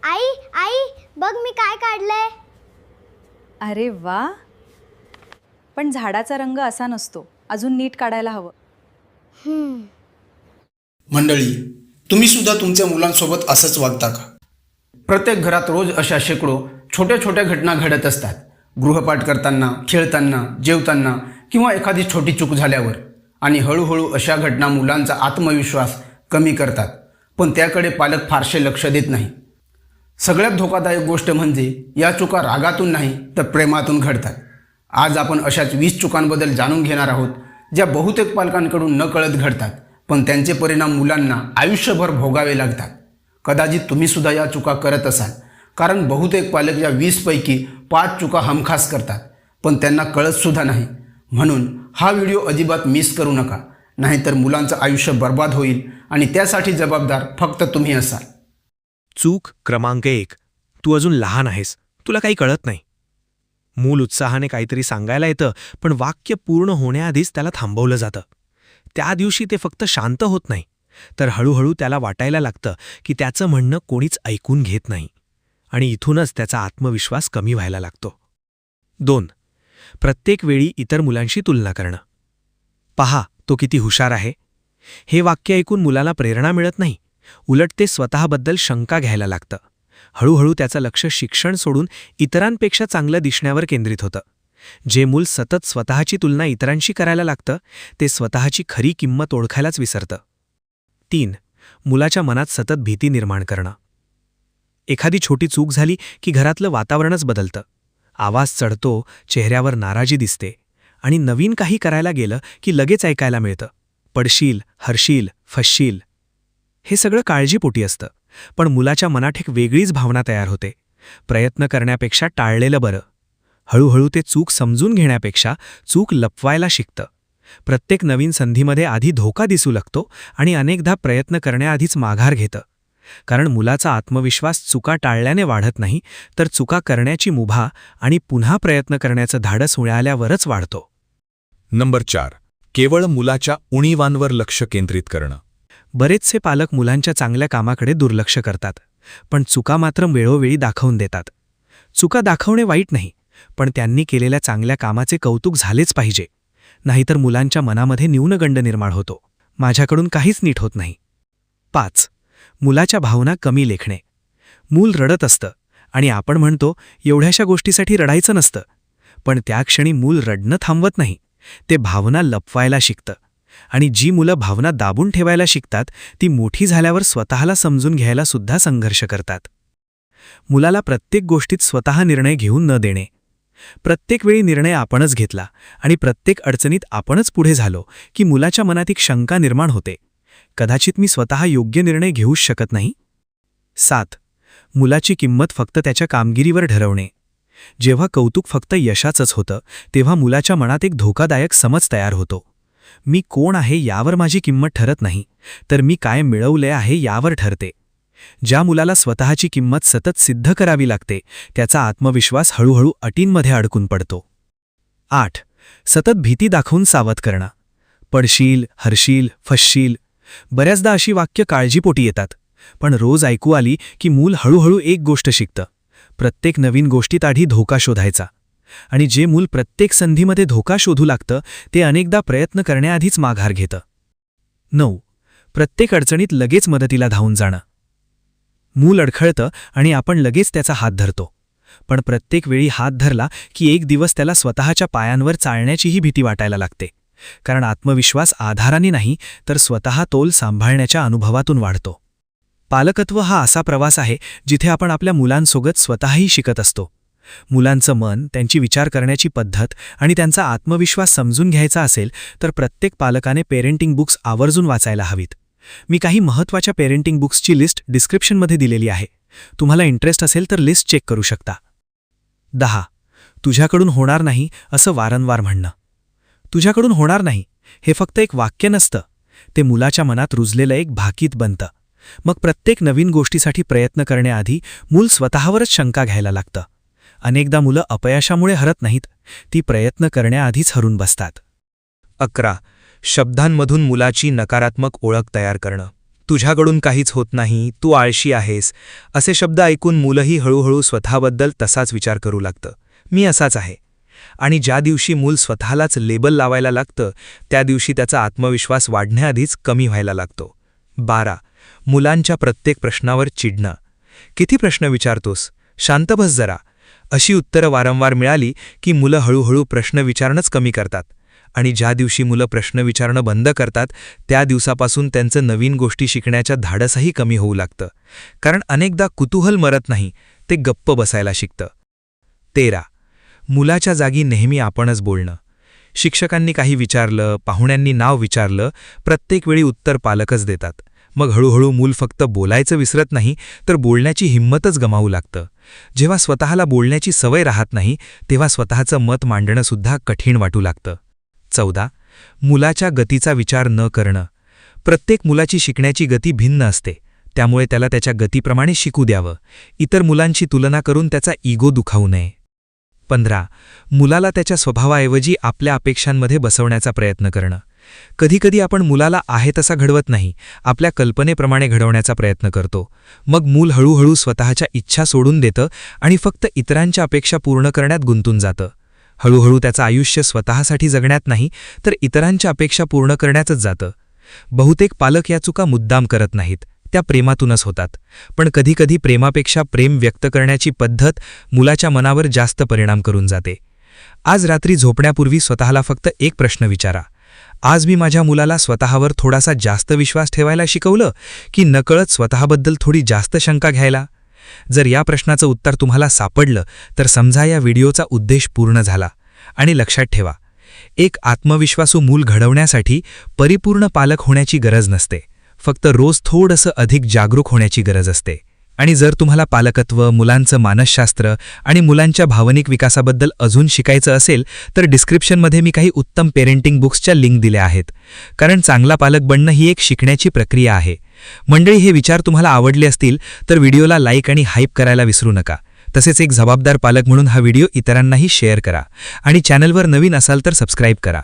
आई आई बघ मी काय काढलंय. अरे वा, पण झाडाचा रंग असा नसतो, अजून नीट काढायला हवं. मंडळी, तुम्ही सुद्धा तुमच्या मुलांसोबत असंच वागता का? प्रत्येक घरात रोज अशा शेकडो छोट्या छोट्या घटना घडत असतात. गृहपाठ करताना, खेळताना, जेवताना किंवा एखादी छोटी चूक झाल्यावर. आणि हळूहळू अशा घटना मुलांचा आत्मविश्वास कमी करतात, पण त्याकडे पालक फारसे लक्ष देत नाही. सगळ्यात धोकादायक गोष्ट म्हणजे या चुका रागातून नाही तर प्रेमातून घडतात. आज आपण अशाच 20 चुकांबद्दल जाणून घेणार आहोत, ज्या बहुतेक पालकांकडून नकळत घडतात, पण त्यांचे परिणाम मुलांना आयुष्यभर भोगावे लागतात. कदाचित तुम्ही सुद्धा या चुका करत असाल, कारण बहुतेक पालक या 20 पैकी 5 चुका हमखास करतात, पण त्यांना कळतसुद्धा नाही. म्हणून हा व्हिडिओ अजिबात मिस करू नका, नाहीतर मुलांचं आयुष्य बर्बाद होईल आणि त्यासाठी जबाबदार फक्त तुम्ही असाल. चूक क्रमांक 1. तू अजून लहान आहेस, तुला काही कळत नाही. मूल उत्साहाने काहीतरी सांगायला येतं, पण वाक्य पूर्ण होण्याआधीच त्याला थांबवलं जातं. त्या दिवशी ते फक्त शांत होत नाही, तर हळूहळू त्याला वाटायला लागतं की त्याचं म्हणणं कोणीच ऐकून घेत नाही, आणि इथूनच त्याचा आत्मविश्वास कमी व्हायला लागतो. 2. प्रत्येक वेळी इतर मुलांशी तुलना करणं. पहा, तो किती हुशार आहे. हे वाक्य ऐकून मुलाला प्रेरणा मिळत नाही, उलट ते स्वतःबद्दल शंका घ्यायला लागतं. हळूहळू त्याचं लक्ष शिक्षण सोडून इतरांपेक्षा चांगलं दिसण्यावर केंद्रित होतं. जे मूल सतत स्वतःची तुलना इतरांशी करायला लागतं, ते स्वतःची खरी किंमत ओळखायलाच विसरतं. 3. मुलाच्या मनात सतत भीती निर्माण करणं. एखादी छोटी चूक झाली की घरातलं वातावरणच बदलतं. आवाज चढतो, चेहऱ्यावर नाराजी दिसते, आणि नवीन काही करायला गेलं की लगेच ऐकायला मिळतं, पडशील, हरशील, फसशील. हे सगळं काळजीपोटी असतं, पण मुलाच्या मनात एक वेगळीच भावना तयार होते. प्रयत्न करण्यापेक्षा टाळलेलं बरं. हळूहळू ते चूक समजून घेण्यापेक्षा चूक लपवायला शिकतं. प्रत्येक नवीन संधीमध्ये आधी धोका दिसू लागतो आणि अनेकदा प्रयत्न करण्याआधीच माघार घेतं. कारण मुलाचा आत्मविश्वास चुका टाळल्याने वाढत नाही, तर चुका करण्याची मुभा आणि पुन्हा प्रयत्न करण्याचं धाडस मिळाल्यावरच वाढतो. नंबर 4. केवळ मुलाच्या उणीवांवर लक्ष केंद्रित करणं. बरेचसे पालक मुलांच्या चांगल्या कामाकडे दुर्लक्ष करतात, पण चुका मात्र वेळोवेळी दाखवून देतात. चुका दाखवणे वाईट नाही, पण त्यांनी केलेल्या चांगल्या कामाचे कौतुक झालेच पाहिजे, नाहीतर मुलांच्या मनामध्ये न्यूनगंड निर्माण होतो. माझ्याकडून काहीच नीट होत नाही. 5. मुलाच्या भावना कमी लेखणे. मूल रडत असतं आणि आपण म्हणतो एवढ्याशा गोष्टीसाठी रडायचं नसतं, पण त्या क्षणी मूल रडणं थांबवत नाही, ते भावना लपवायला शिकतं. आणि जी मुलं भावना दाबून ठेवायला शिकतात, ती मोठी झाल्यावर स्वतःला समजून घ्यायला सुद्धा संघर्ष करतात. मुलाला प्रत्येक गोष्टीत स्वतः निर्णय घेऊन न देणे. प्रत्येक वेळी निर्णय आपणच घेतला आणि प्रत्येक अडचणीत आपणच पुढे झालो की मुलाच्या मनात एक शंका निर्माण होते, कदाचित मी स्वतः योग्य निर्णय घेऊच शकत नाही. 7. मुलाची किंमत फक्त त्याच्या कामगिरीवर ठरवणे. जेव्हा कौतुक फक्त यशाचंच होतं, तेव्हा मुलाच्या मनात एक धोकादायक समज तयार होतो. मी कोण आहे यावर माझी किंमत ठरत नाही, तर मी काय मिळवले आहे यावर ठरते. ज्या मुलाला स्वतःची किंमत सतत सिद्ध करावी लागते, त्याचा आत्मविश्वास हळूहळू अटींमध्ये अडकून पडतो. 8. सतत भीती दाखवून सावध करणं. पडशील, हरशील, फसशील. बऱ्याचदा अशी वाक्य काळजीपोटी येतात, पण रोज ऐकू आली की मूल हळूहळू एक गोष्ट शिकतं, प्रत्येक नवीन गोष्टीत आधी धोका शोधायचा. आणि जे मूल प्रत्येक संधीमध्ये धोका शोधू लागतं, ते अनेकदा प्रयत्न करण्याआधीच माघार घेतं. 9. प्रत्येक अडचणीत लगेच मदतीला धावून जाणं. मूल अडखळतं आणि आपण लगेच त्याचा हात धरतो, पण प्रत्येक वेळी हात धरला की एक दिवस त्याला स्वतःच्या पायांवर चालण्याचीही भीती वाटायला लागते, कारण आत्मविश्वास आधाराने नाही तर स्वतः तोल सांभाळण्याच्या अनुभवातून वाढतो. पालकत्व हा असा प्रवास आहे जिथे आपण आपल्या मुलांसोबत स्वतःही शिकत असतो. मुलांचं मन, त्यांची विचार करण्याची पद्धत आणि त्यांचा आत्मविश्वास समजून घ्यायचा असेल तर प्रत्येक पालकाने पेरेंटिंग बुक्स आवर्जून वाचायला हवीत. मी काही महत्त्वाच्या पेरेंटिंग बुक्सची लिस्ट डिस्क्रिप्शनमध्ये दिलेली आहे, तुम्हाला इंटरेस्ट असेल तर लिस्ट चेक करू शकता. 10. तुझ्याकडून होणार नाही असं वारंवार म्हणणं. तुझ्याकडून होणार नाही हे फक्त एक वाक्य नसतं, ते मुलाच्या मनात रुजलेलं एक भाकीत बनतं. मग प्रत्येक नवीन गोष्टीसाठी प्रयत्न करण्याआधी मूल स्वतःवरच शंका घ्यायला लागतं. अनेकदा मुलं अपयशामुळे हरत नाहीत, ती प्रयत्न करण्याआधीच हरून बसतात. 11. शब्दांमधून मुलाची नकारात्मक ओळख तयार करणं. तुझ्याकडून काहीच होत नाही, तू आळशी आहेस, असे शब्द ऐकून मुलंही हळूहळू स्वतःबद्दल तसाच विचार करू लागतं, मी असाच आहे. आणि ज्या दिवशी मूल स्वतःलाच लेबल लावायला लागतं त्या दिवशी त्याचा आत्मविश्वास वाढण्याआधीच कमी व्हायला लागतो. 12. मुलांच्या प्रत्येक प्रश्नावर चिडणं. किती प्रश्न विचारतोस? शांत बस जरा. अशी उत्तरं वारंवार मिळाली की मुलं हळूहळू प्रश्न विचारणंच कमी करतात. आणि ज्या दिवशी मुलं प्रश्न विचारणं बंद करतात त्या दिवसापासून त्यांचं नवीन गोष्टी शिकण्याच्या धाडसही कमी होऊ लागतं. कारण अनेकदा कुतूहल मरत नाही, ते गप्प बसायला शिकतं. 13. मुलाच्या जागी नेहमी आपणच बोलणं. शिक्षकांनी काही विचारलं, पाहुण्यांनी नाव विचारलं, प्रत्येक वेळी उत्तर पालकच देतात. मग हळूहळू मूल फक्त बोलायचं विसरत नाही तर बोलण्याची हिंमतच गमावू लागतं. जेव्हा स्वतःला बोलण्याची सवय राहत नाही तेव्हा स्वतःचं मत मांडणंसुद्धा कठीण वाटू लागतं. 14. मुलाच्या गतीचा विचार न करणं. प्रत्येक मुलाची शिकण्याची गती भिन्न असते, त्यामुळे त्याला त्याच्या गतीप्रमाणे शिकू द्यावं. इतर मुलांची तुलना करून त्याचा इगो दुखावू नये. 15. मुलाला त्याच्या स्वभावाऐवजी आपल्या अपेक्षांमध्ये बसवण्याचा प्रयत्न करणं. कधीकधी आपण मुलाला आहे तसा घडवत नाही, आपल्या कल्पनेप्रमाणे घडवण्याचा प्रयत्न करतो. मग मूल हळूहळू स्वतःच्या इच्छा सोडून देतं आणि फक्त इतरांच्या अपेक्षा पूर्ण करण्यात गुंतून जातं. हळूहळू त्याचं आयुष्य स्वतःसाठी जगण्यात नाही तर इतरांच्या अपेक्षा पूर्ण करण्यातच जातं. बहुतेक पालक या चुका मुद्दाम करत नाहीत, त्या प्रेमातूनच होतात. पण कधीकधी प्रेमापेक्षा प्रेम व्यक्त करण्याची पद्धत मुलाच्या मनावर जास्त परिणाम करून जाते. आज रात्री झोपण्यापूर्वी स्वतःला फक्त एक प्रश्न विचारा. आज मी माझ्या मुलाला स्वतःवर थोडासा जास्त विश्वास ठेवायला शिकवलं की नकळत स्वतःबद्दल थोडी जास्त शंका घ्यायला? जर या प्रश्नाचं उत्तर तुम्हाला सापडलं तर समजा या व्हिडिओचा उद्देश पूर्ण झाला. आणि लक्षात ठेवा, एक आत्मविश्वासू मूल घडवण्यासाठी परिपूर्ण पालक होण्याची गरज नसते, फक्त रोज थोडंसं अधिक जागरूक होण्याची गरज असते. आणि जर तुम्हाला पालकत्व, मुलांचं मानसशास्त्र आणि मुलांच्या भावनिक विकासाबद्दल अजून शिकायचं असेल तर डिस्क्रिप्शनमध्ये मी काही उत्तम पेरेंटिंग बुक्सच्या लिंक दिल्या आहेत. कारण चांगला पालक बनणं ही एक शिकण्याची प्रक्रिया आहे. मंडळी, हे विचार तुम्हाला आवडले असतील तर व्हिडिओला लाईक आणि हाईप करायला विसरू नका. तसेच एक जबाबदार पालक म्हणून हा व्हिडिओ इतरांनाही शेअर करा. आणि चॅनलवर नवीन असाल तर सबस्क्राईब करा.